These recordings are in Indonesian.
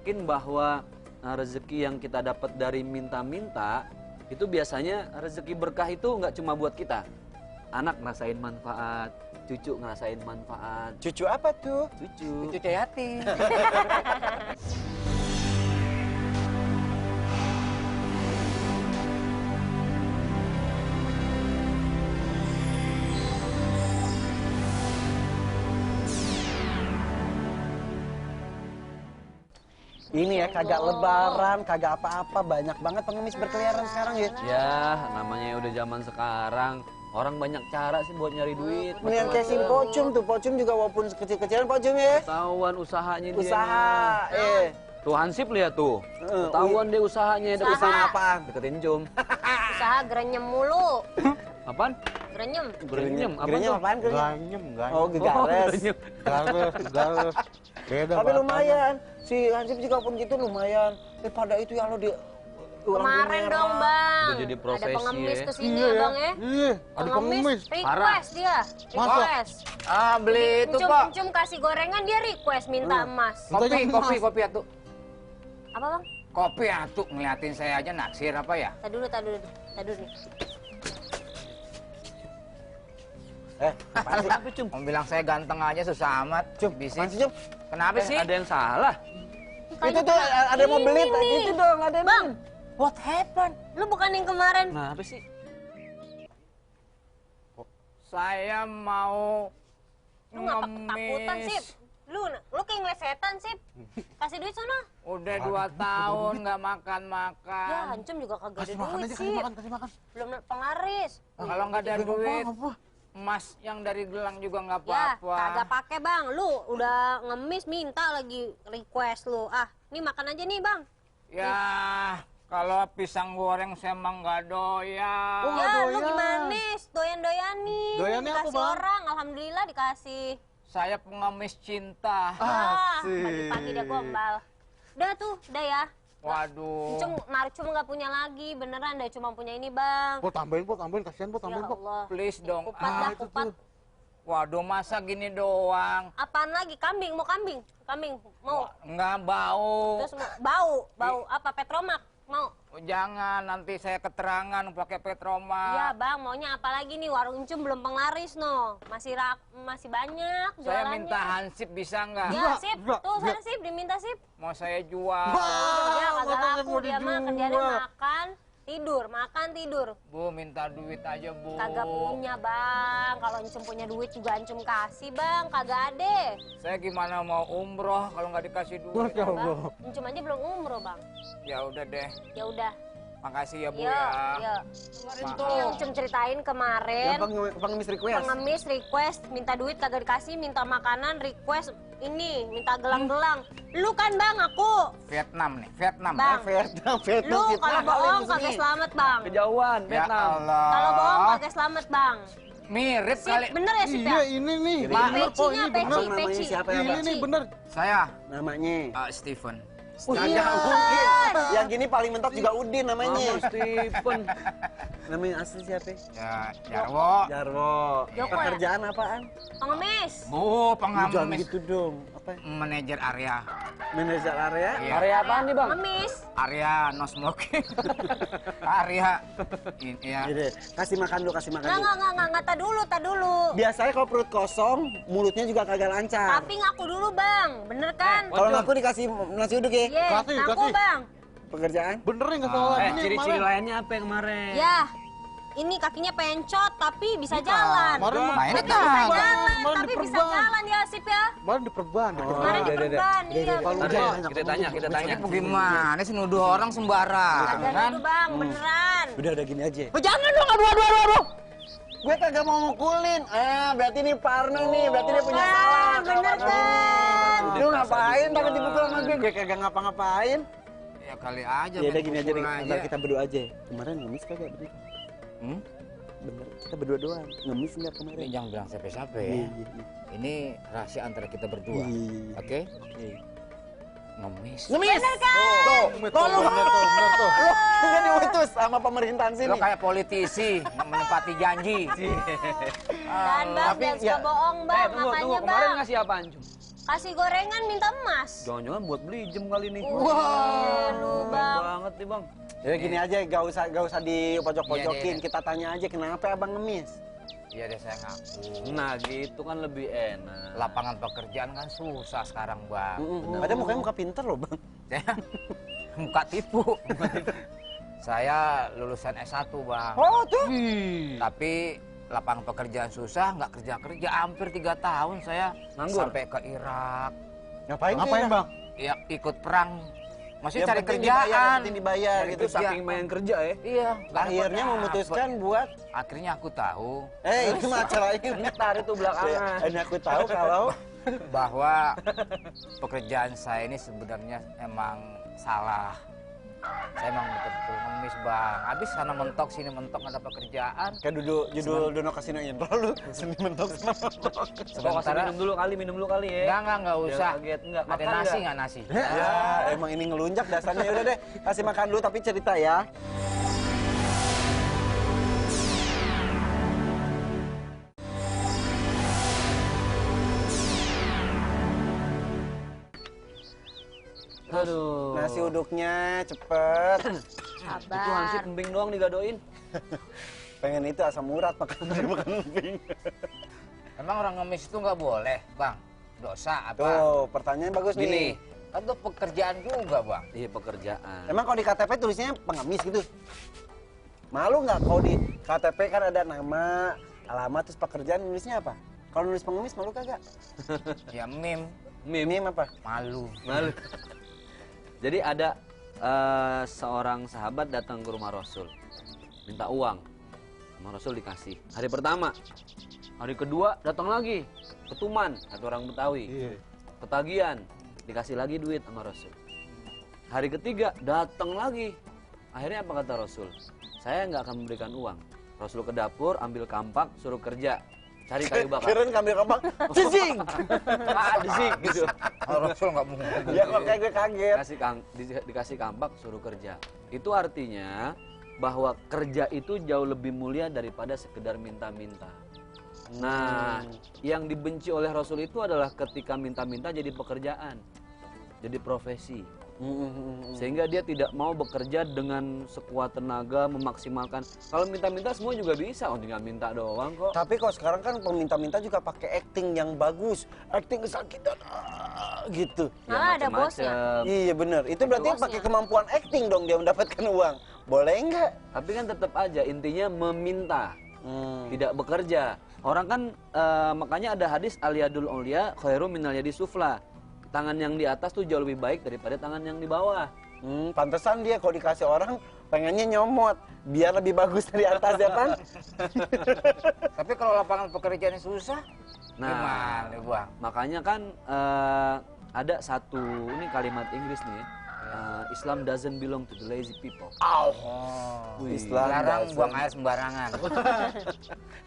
yakin bahwa rezeki yang kita dapat dari minta-minta itu biasanya rezeki berkah itu nggak cuma buat kita. Anak ngerasain manfaat, cucu ngerasain manfaat. Cucu apa tuh? Cucu. Cucu Yati. Ini ya kagak lebaran, kagak apa-apa, banyak banget pengemis berkeliaran sekarang ya. Ya, namanya udah zaman sekarang. Orang banyak cara sih buat nyari duit. Yang kayak si Pocum tuh, Pocum juga walaupun kecil-kecilan Pocum ya. Ketahuan usahanya dia. Usaha, Tuh Hansip lihat tuh. Ketahuan dia usahanya. Usaha apaan? Deketin Cum. Usaha gerenyem mulu. Apaan? Gerenyem. Gerenyem. Gerenyem apaan? Ganyem. Oh, gegares. Gares. Beda. Tapi lumayan. Si Hansip juga pun gitu lumayan. Pada itu ya lo di Kemarin dong bang, Udah jadi profesi, ada pengemis ya. kesini ya bang ya. Iya, ada pengemis. Request dia, request. Ah, beli itu kok. Encum kasih gorengan dia request minta emas. Kopi atuh. Apa bang? Kopi atuh, ngeliatin saya aja naksir apa ya? Tadi dulu nih. Kenapa Cum? Mau bilang saya ganteng aja susah amat. Cum, Bisik. apaan sih, Cum? Kenapa sih? Ada yang salah. Itu tuh ada yang mau beli, itu dong ada yang Bang, What happened? lu bukan yang kemarin. Kenapa sih? Saya mau Lu nggak ketakutan sip. Lu kayak ngeliat setan sip. Kasih duit sana. Udah 2 tahun nggak Ya makan. Hancum juga kagak ada Kasih makan duit aja, sip. kasih makan. Belum penglaris. Kalau nggak ada duit, emas yang dari gelang juga nggak Ya, apa-apa. kagak pakai bang. Lu udah ngemis minta lagi request lu. Ah, nih makan aja nih bang. Ya, kalau pisang goreng saya emang nggak doyan. Ya, lu gimana? Doyan-doyan nih. Doyannya apa, Dikasih Bang? orang, alhamdulillah dikasih. Saya pengemis cinta. Pagi-pagi dia gombal. Udah tuh, udah ya. Waduh. Cuma nggak punya lagi, beneran deh cuma punya ini bang. Po tambahin, kasihan po Ya tambahin po. Allah. Please dong. Kupat dah, itu kupat. tuh. Waduh, masa gini doang? Apaan lagi? Kambing, mau kambing? Kambing, mau? Nggak bau. Terus bau apa? Petromak, mau? Oh, jangan, nanti saya keterangan pakai Iya Petroma. bang, maunya apa lagi nih? Warung Encum belum penglaris no. Masih banyak Saya jualannya. minta hansip bisa nggak? Ya sip, Enggak, tuh enggak. sana sip, diminta sip. Mau saya jual. Dia kagak laku, mau dia mah dijual. kerjanya makan, tidur. Bu, minta duit aja, Bu. Kagak punya bang, kalau Encum punya duit juga Encum kasih bang, kagak ada. Saya gimana mau umroh kalau nggak dikasih duit? Masya Allah. Bang, Encum aja belum umroh bang. Ya udah deh. Ya udah, Makasih ya, Bu yuk, ya. yuk. Maaf. Ini Encum ceritain kemarin. Yang pengemis request. Pengemis request minta duit kagak dikasih, minta makanan request ini minta gelang-gelang. Lu kan bang aku, Vietnam nih, Vietnam. Bang. Vietnam lu kalau bohong di kagak sini. selamat bang. Kejauhan, Ya Vietnam. Allah. Kalau bohong kagak selamat bang. Mirip Sip, kali. bener ya sip Iya, ya? ini nih. Jadi Bener po, Pecinya, ini bener. Bang, namanya peci. siapa ya, Ini Bang? nih bener. Saya Namanya. Steven. Kagak mungkin. Yang gini paling mentok juga Udin namanya. Stephen. Namanya asli siapa? Ya, Jarwo. Jarwo. Joko ya? Pekerjaan apaan? Pengemis. Bu, Jangan pengamis. gitu dong. Apa? Manajer area. Manajer area? Iya. Area apaan nih bang? Pengemis. Area no smoking. Area. Iya. Jadi, kasih makan dulu, kasih makan dulu. Nggak, tak dulu. Biasanya kalau perut kosong, mulutnya juga kagak lancar. Tapi ngaku dulu bang, bener kan? Kalau ngaku dikasih nasi uduk ya? Iya, Kasih, ngaku kasih. bang. Pekerjaan? Bener nih nggak salah ini Ciri-ciri kemarin. lainnya apa yang kemarin? Ya, ini kakinya pencot tapi bisa jalan. Kemarin Nah, ini Tapi bisa kan. jalan, Kemarin tapi bisa diperban. jalan ya Sip ya. Kemarin diperban. Kemarin udah. diperban, iya. Kalau Ntar udah, deh, kita tanya. Ini bagaimana sih nuduh orang sembarang? Kagak Kan? gitu bang, beneran. udah gini aja. Oh, jangan dong, aduh. Gue kagak mau mukulin. Berarti ini Parno nih, berarti dia punya salah. Bener Kalau kan? kagak Lu ngapain takut dipukul sama gue? Gue kagak ngapa-ngapain. Ya kali aja. Ya udah main gini aja, pukul ntar kita berdua aja. Kemarin ngemis kagak bener? Hmm? Bener, kita berdua doang. Ngemis nggak Ini kemarin? jangan bilang siapa-siapa ya. Iya. Ini rahasia antara kita berdua. Iya. Oke? Iya. Ngemis. Ngemis! Bener kan? Tuh, Bener kalau lu tuh. kan diutus sama pemerintahan Lo sini. kayak politisi menepati janji. Dan bang, tapi jangan ya- suka bohong bang, Tunggu. makanya Kemarin bang. ngasih apa Anjum? kasih gorengan minta emas. Jangan-jangan buat beli jam kali ini. Aduh, Bang Bang. banget nih bang. Ya gini aja, gak usah dipojok-pojokin. Iya. Kita tanya aja kenapa abang ngemis. Iya deh saya ngaku. Nah gitu kan lebih enak. Lapangan pekerjaan kan susah sekarang bang. Padahal mukanya muka pinter loh bang. Saya muka tipu. Saya lulusan S1 bang. Oh tuh. Tapi lapangan pekerjaan susah, nggak kerja-kerja. Hampir 3 tahun saya Nganggur? sampai ke Irak. Ngapain Bang? Ya ikut perang. Masih Yang cari penting dibayar, yang kerjaan. penting dibayar Itu gitu. saking main kerja ya. Iya. nggak Akhirnya dapet. memutuskan buat Akhirnya aku tahu itu mah acara ini. Ntar itu belakangan. Dan aku tahu kalau bahwa pekerjaan saya ini sebenarnya emang salah. Saya emang betul-betul ngemis bang. Habis sana mentok sini mentok nggak ada pekerjaan. kayak judul Dono Kasino Intro lu seni mentok sana mentok. Kok kasih Sementara minum dulu kali ya. nggak usah. kaget. Enggak, Ada makan nasi nggak? nggak nasi? Ya, emang ini ngelunjak dasarnya. Udah deh, kasih makan dulu tapi cerita ya. Aduh. Nasi uduknya cepet. Itu hansip Sabar. emping doang digadoin. Pengen itu asam urat makan emping. Emang orang ngemis itu nggak boleh bang? Dosa apa? Tuh, pertanyaan bagus Gini. nih. Kan itu pekerjaan juga bang. Iya pekerjaan. Emang kalau di KTP tulisnya pengemis gitu? Malu nggak kalau di KTP kan ada nama, alamat, terus pekerjaan nulisnya apa? Kalau nulis pengemis malu kagak? Ya meme. Mim apa? Malu. Malu. Jadi ada seorang sahabat datang ke rumah Rasul, minta uang. Sama Rasul dikasih. Hari pertama, hari kedua datang lagi, ketuman, kata orang Betawi. Iya. Ketagihan, dikasih lagi duit sama Rasul. Hari ketiga datang lagi. Akhirnya apa kata Rasul? Saya nggak akan memberikan uang. Rasul ke dapur, ambil kampak, suruh kerja, cari kayu bakar. Keren ngambil kapak, cicing! Disik gitu. Rasul nggak mungkin. Ya makanya gue kaget. Dikasih kampak suruh kerja. Itu artinya bahwa kerja itu jauh lebih mulia daripada sekedar minta-minta. Nah, yang dibenci oleh Rasul itu adalah ketika minta-minta jadi pekerjaan, jadi profesi. Sehingga dia tidak mau bekerja dengan sekuat tenaga, memaksimalkan. Kalau minta-minta semua juga bisa, oh tinggal minta doang kok. Tapi kok sekarang kan peminta-minta juga pakai acting yang bagus. Acting kesakitan, gitu. Malah ada bosnya. macam-macam. Iya bener, itu berarti bosnya. pakai kemampuan acting dong dia mendapatkan uang. Boleh nggak? Tapi kan tetap aja intinya meminta. Tidak bekerja. Orang kan makanya ada hadis aliyadul ulia khairu minal yadi sufla. Tangan yang di atas tuh jauh lebih baik daripada tangan yang di bawah. Pantesan dia kalau dikasih orang pengennya nyomot biar lebih bagus dari atas ya kan? Tapi kalau lapangan pekerjaannya susah, Nah, gimana bang? makanya kan ada satu ini kalimat Inggris nih. Islam doesn't belong to the lazy people. Islam Larang doesn't- buang air sembarangan.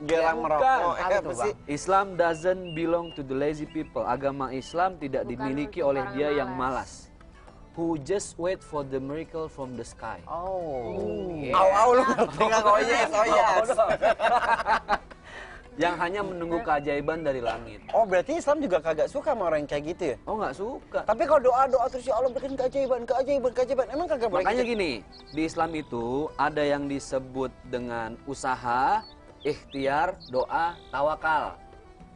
Gerang merokok. Apa tuh, Apa sih? Islam doesn't belong to the lazy people. Agama Islam tidak Bukan dimiliki untuk oleh orang dia yang malas. malas. Who just wait for the miracle from the sky. Oh. Au lu ngerti nggak? Oh yes, oh yes. Yang hanya menunggu keajaiban dari langit. Oh berarti Islam juga kagak suka sama orang yang kayak gitu ya? Oh nggak suka. Tapi kalau doa terus ya Allah berikan keajaiban, emang kagak boleh Makanya gitu? gini, di Islam itu ada yang disebut dengan usaha, ikhtiar, doa, tawakal.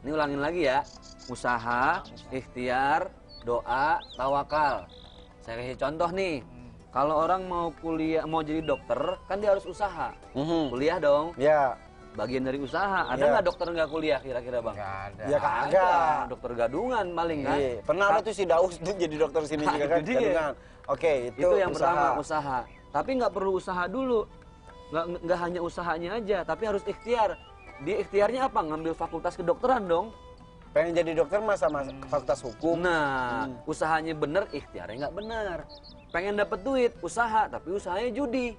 Ini ulangin lagi ya. Usaha, ikhtiar, doa, tawakal. Saya kasih contoh nih. Kalau orang mau kuliah, mau jadi dokter, kan dia harus usaha. Kuliah dong. Ya, Bagian dari usaha. Ada Iya. nggak dokter nggak kuliah kira-kira bang? Nggak ada. ya kagak. Dokter gadungan paling kan? Iya, pernah ada tuh si Daus tuh jadi dokter sini Nah, juga kan? itu dia. Gadungan. Oke, Itu yang pertama usaha. Tapi nggak perlu usaha dulu. Nggak hanya usahanya aja, tapi harus ikhtiar. Di ikhtiarnya apa? Ngambil fakultas kedokteran dong. Pengen jadi dokter masa fakultas hukum. Nah, usahanya bener, ikhtiarnya nggak bener. Pengen dapet duit, usaha, tapi usahanya judi.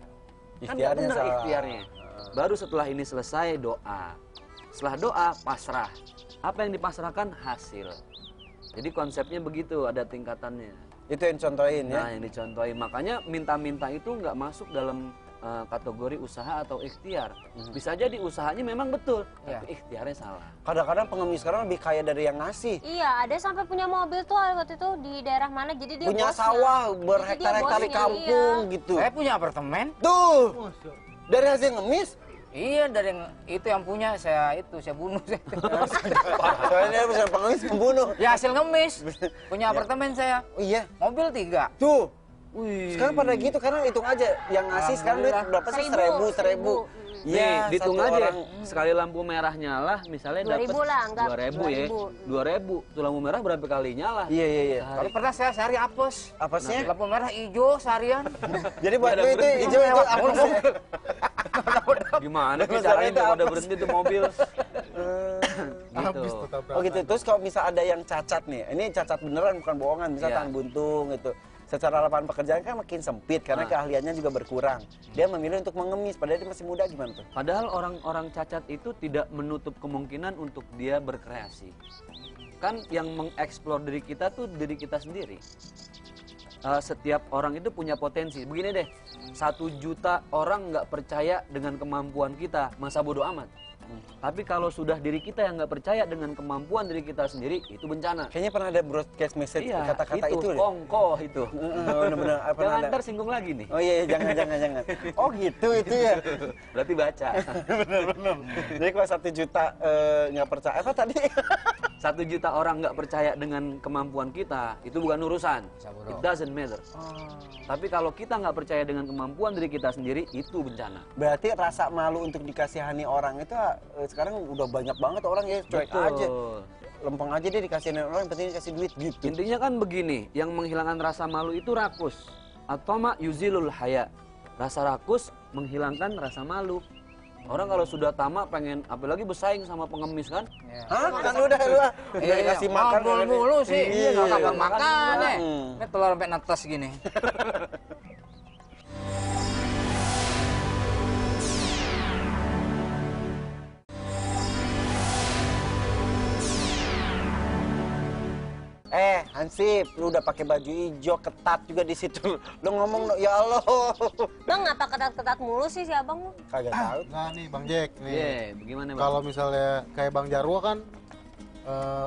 Kan nggak Ikhtiarnya bener salah. ikhtiarnya. Baru setelah ini selesai doa. Setelah doa pasrah. Apa yang dipasrahkan? Hasil. Jadi konsepnya begitu, ada tingkatannya. Itu yang contohin ya. Nah, yang dicontohin. Makanya minta-minta itu nggak masuk dalam kategori usaha atau ikhtiar. Bisa jadi usahanya memang betul, Iya. tapi ikhtiarnya salah. Kadang-kadang pengemis sekarang lebih kaya dari yang ngasih. Iya, ada sampai punya mobil tuh waktu itu di daerah mana, jadi dia Punya bosnya. sawah Jadi dia berhektar-hektar di bosnya, kampung iya. gitu. Saya punya apartemen. Tuh, dari hasil ngemis. Iya, dari itu yang punya saya bunuh. Soalnya dia bisa pengemis membunuh. Ya hasil ngemis. Punya apartemen saya. Oh iya, Mobil 3. tuh. Wih. Sekarang pada gitu karena hitung aja yang ngasih sekarang duit berapa sih? 1.000. Nih, hitung satu aja. orang. Sekali lampu merah nyala, misalnya 2.000 dapat lah, anggap 2.000 ya. 2.000. 2.000. Tuh lampu merah berapa kali nyala? Iya. Sehari. Tapi pernah saya sehari apes. Apa sih? Lampu merah hijau seharian. Jadi buat Nggak ada lu itu berhenti. hijau itu apa sih? Gimana sih Masalahnya caranya itu tuh apa pada berhenti tuh mobil? Habis Gitu. tuh tabrakan. Oh gitu. Terus kalau misal ada yang cacat nih, ini cacat beneran bukan bohongan, misal Iya. tangan buntung gitu. Secara lapangan pekerjaan kan makin sempit karena Nah. keahliannya juga berkurang. Dia memilih untuk mengemis, padahal dia masih muda gimana tuh? Padahal orang-orang cacat itu tidak menutup kemungkinan untuk dia berkreasi. Kan yang mengeksplor diri kita tuh diri kita sendiri. Setiap orang itu punya potensi. Begini deh, 1 juta orang nggak percaya dengan kemampuan kita, masa bodoh amat. Tapi kalau sudah diri kita yang nggak percaya dengan kemampuan diri kita sendiri, itu bencana. Kayaknya pernah ada broadcast message Iya, kata-kata itu deh. kongko itu. Bener-bener apa Jangan ada? ntar singgung lagi nih. Oh iya, jangan. Oh gitu itu ya. Berarti baca. Bener. Jadi kalau 1 juta nggak percaya apa tadi? 1 juta orang nggak percaya dengan kemampuan kita, itu bukan urusan. It doesn't matter. Tapi kalau kita nggak percaya dengan kemampuan diri kita sendiri, itu bencana. Berarti rasa malu untuk dikasihani orang itu sekarang udah banyak banget orang ya cuek aja. Lempeng aja dia dikasihin orang, yang penting dikasih duit gitu. Intinya kan begini, yang menghilangkan rasa malu itu rakus. Atau yuzilul haya. Rasa rakus menghilangkan rasa malu. Orang kalau sudah tamak pengen, apalagi bersaing sama pengemis kan? Hah? Kan udah dikasih makan. Ngobrol mulu sih. Iya, Nggak iya. kapan makan ya. Hmm. Ini telur sampai netes gini. Hansip, lu udah pakai baju hijau, ketat juga di situ. Lu ngomong, ya Allah. Bang, ngapa ketat-ketat mulu sih si abang? Kagak tahu. Nah nih Bang Jack nih. Iya, bagaimana Bang? Kalau misalnya kayak Bang Jarwo kan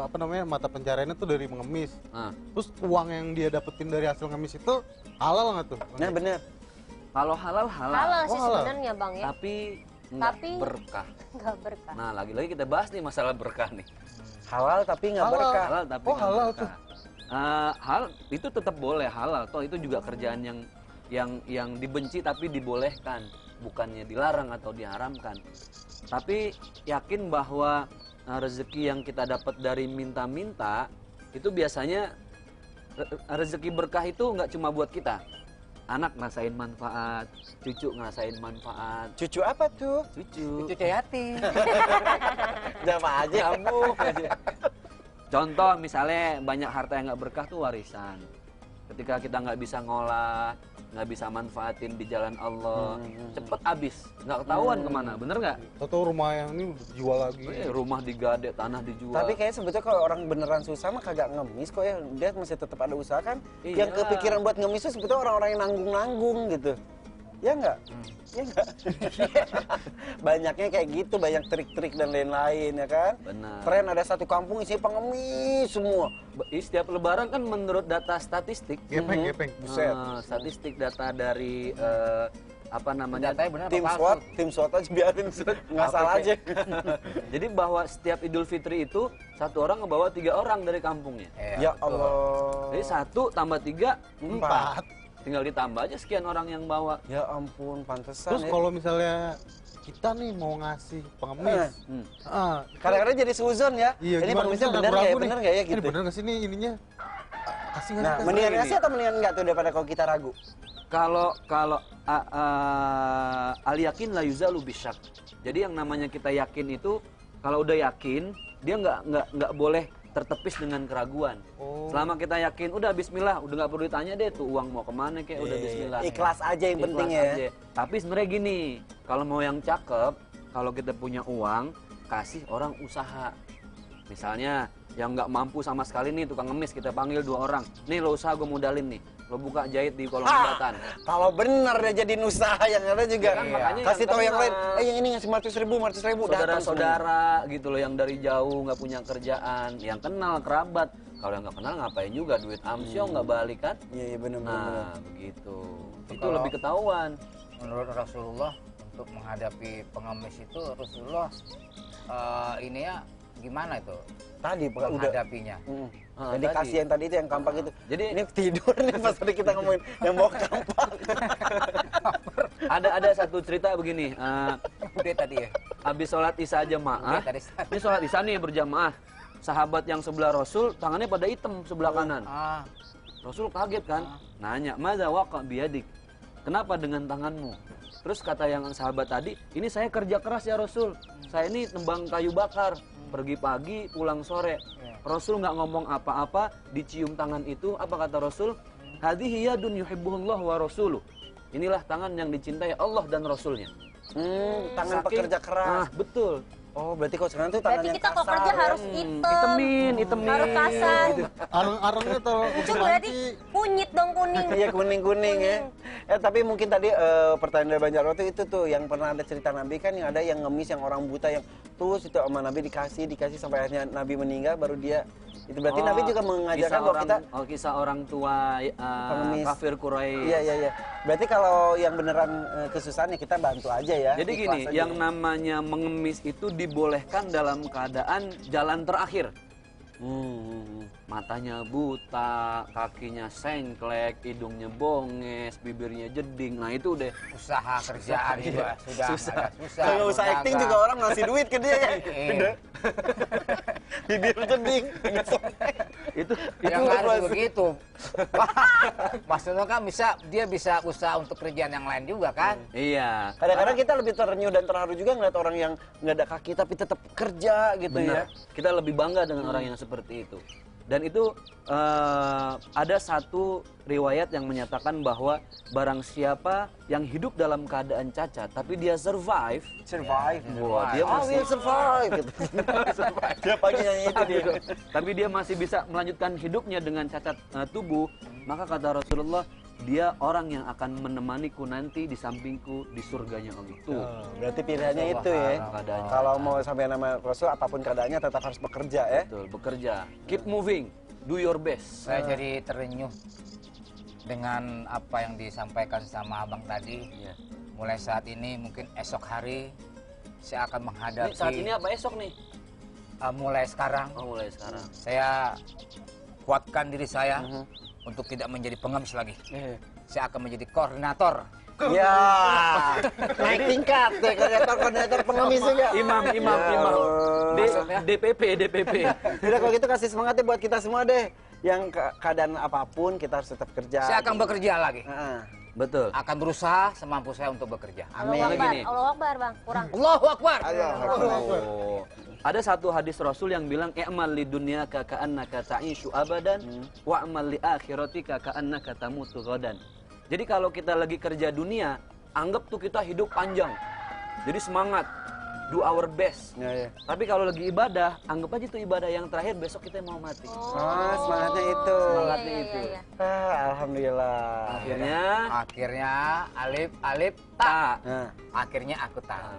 apa namanya mata pencariannya tuh dari mengemis. Nah, Terus uang yang dia dapetin dari hasil ngemis itu halal nggak tuh? Bang Nah Jack? bener. kalau halal halal, Halal sih Oh, halal. sebenarnya bang ya. tapi nggak Tapi- berkah. Nggak berkah. Nah, lagi-lagi kita bahas nih masalah berkah nih. Halal tapi nggak Halal. berkah. Halal tapi Oh, nggak halal berkah. Hal itu tetap boleh halal, toh itu juga kerjaan yang dibenci tapi dibolehkan, bukannya dilarang atau diharamkan. Tapi yakin bahwa rezeki yang kita dapat dari minta-minta itu biasanya rezeki berkah itu nggak cuma buat kita. Anak ngerasain manfaat, cucu ngerasain manfaat, Cucu apa tuh? cucu Cucu Yati. Udah apa aja. nyambung aja. Contoh misalnya banyak harta yang nggak berkah tuh warisan. Ketika kita nggak bisa ngolah, nggak bisa manfaatin di jalan Allah, cepet habis, nggak ketahuan kemana, bener nggak? Atau rumah yang ini jual lagi. Rumah digadek, tanah dijual. Tapi kayaknya sebetulnya kalau orang beneran susah mah kagak ngemis kok ya. Dia masih tetap ada usaha kan. Iya. Yang kepikiran buat ngemis itu sebetulnya orang-orang yang nanggung-nanggung gitu. Ya enggak? Ya enggak? Banyaknya kayak gitu, banyak trik-trik dan lain-lain ya kan. Benar. Tren ada satu kampung isinya pengemis semua. Setiap lebaran kan menurut data statistik, Gepeng. Buset. statistik data dari apa namanya? Datanya benar apa Tim palsu? SWAT, tim SWAT aja biarin nggak salah aja. Jadi bahwa setiap Idul Fitri itu satu orang ngebawa 3 orang dari kampungnya. Ya Allah. Jadi 1 tambah 3 Empat. 4. Tinggal ditambah aja sekian orang yang bawa. Ya ampun, pantesan Terus ya. kalau misalnya kita nih mau ngasih pengemis, Kadang-kadang jadi suzon ya. iya Ini gimana? pengemisnya Misalkan bener nggak ya, ragu nih, bener nggak ya ini gitu. bener nggak sih nih ininya? Kasih nggak Nah, sih? mendingan ini. ngasih atau mendingan enggak tuh daripada kalau kita ragu? Kalau al yakin la yuzalu bisyak. Jadi yang namanya kita yakin itu kalau udah yakin dia nggak boleh tertepis dengan keraguan. Oh. Selama kita yakin udah Bismillah, udah nggak perlu ditanya deh tuh uang mau kemana kayak udah Bismillah. Ikhlas aja yang Ikhlas penting ya. aja. Tapi sebenarnya gini, kalau mau yang cakep, kalau kita punya uang kasih orang usaha. Misalnya yang nggak mampu sama sekali nih tukang ngemis kita panggil 2 orang. Nih lo usaha gue modalin nih. lo buka jahit di kolong Ah, jembatan. kalau bener dia jadiin usaha yang ada juga. Ya kan, makanya Kasih yang tahu yang lain, kena. yang ini ngasih 500.000 datang semuanya. Saudara-saudara gitu loh yang dari jauh nggak punya kerjaan, yang kenal kerabat. Kalau yang nggak kenal ngapain juga, duit amsyong nggak balik kan? Iya, iya bener-bener. Nah, begitu. Itu Kalau- lebih ketahuan. Menurut Rasulullah untuk menghadapi pengemis itu Rasulullah ini ya gimana itu Tadi udah. menghadapinya? Ah, Jadi tadi. kasih yang tadi itu yang kampak itu. Jadi Ini tidur nih pas tadi kita ngomongin yang bawa kampak. ada satu cerita begini. Udah tadi ya. Habis sholat isya jamaah, Udah tadi. ini sholat isya nih berjamaah. Sahabat yang sebelah Rasul tangannya pada hitam sebelah kanan. Ah, Rasul kaget kan, nanya, "Madza waqa biyadik?" Kenapa dengan tanganmu? Terus kata yang sahabat tadi, "Ini saya kerja keras ya Rasul. Saya ini tembang kayu bakar, pergi pagi, pulang sore." Rasul nggak ngomong apa-apa, dicium tangan itu, apa kata Rasul? "Hadhihi yadun yuhibbuhullah wa rasuluh." Inilah tangan yang dicintai Allah dan Rasulnya. Tangan Saking- pekerja keras. Ah, betul. Oh, berarti kalau sekarang tuh tangan Berarti yang kita kalau kasar. kerja harus Itemin. harus kasar. Arang-arangnya tuh Itu berarti kunyit dong kuning. Iya kuning-kuning ya. Tapi mungkin tadi pertanyaan dari Banjarwo itu tuh yang pernah ada cerita Nabi kan yang ada yang ngemis yang orang buta yang terus itu sama Nabi dikasih sampai akhirnya Nabi meninggal baru dia itu berarti Nabi juga mengajarkan bahwa kita kisah orang tua Pengemis. kafir Quraisy. iya. Berarti kalau yang beneran kesusahan ya kita bantu aja ya. Jadi Ikhlas gini, aja. yang namanya mengemis itu dibolehkan dalam keadaan jalan terakhir. Matanya buta, kakinya sengklek, hidungnya bonges, bibirnya jeding. Nah itu deh. usaha kerjaan juga sudah Susah. agak susah. Kalau usah acting juga orang ngasih duit ke dia ya. Iya. Bibir jeding. Itu Yang harus begitu. Maksudnya kan dia bisa usaha untuk kerjaan yang lain juga kan? iya. Kadang-kadang kita lebih terenyuh dan terharu juga ngeliat orang yang nggak ada kaki tapi tetap kerja gitu ya. Benar. Kita lebih bangga dengan orang yang seperti itu. Dan itu ada satu riwayat yang menyatakan bahwa barang siapa yang hidup dalam keadaan cacat tapi dia survive, wah dia Oh, masih will survive gitu. Dia pagi nyanyi itu dia. tapi dia masih bisa melanjutkan hidupnya dengan cacat tubuh, maka kata Rasulullah, dia orang yang akan menemaniku nanti di sampingku di surganya Allah. Tuh. Berarti pilihannya itu ya. Keadaannya. Kalau mau sampai nama Rasul apapun keadaannya tetap harus bekerja ya. Betul, bekerja. Keep moving, do your best. Saya jadi terenyuh dengan apa yang disampaikan sama abang tadi. Iya. Mulai saat ini mungkin esok hari saya akan Ini menghadapi. saat ini apa esok nih? Mulai sekarang Oh, mulai sekarang. saya kuatkan diri saya untuk tidak menjadi pengemis lagi. Saya akan menjadi koordinator. Ya, naik tingkat deh koordinator pengemis juga. Imam. Maksudnya? DPP. Udah kalau gitu kasih semangat ya buat kita semua deh. Yang keadaan apapun kita harus tetap kerja. Saya akan bekerja lagi. Heeh. Betul. Akan berusaha semampu saya untuk bekerja. Amin. Allahu Akbar, Gini. Allahu Akbar bang, kurang. Allahu Akbar. Oh. Ada satu hadis Rasul yang bilang i'mal li dunyaka ka'annaka ta'ishu abadan wa'mal li akhiratika ka'annaka tamutu ghadan. Jadi kalau kita lagi kerja dunia, anggap tuh kita hidup panjang. Jadi semangat, do our best. Ya. Tapi kalau lagi ibadah, anggap aja itu ibadah yang terakhir, besok kita mau mati. Oh, semangatnya itu. Semangatnya Iya, itu. iya, iya. Alhamdulillah. Akhirnya Akhirnya alif tak. Nah. akhirnya aku tahu.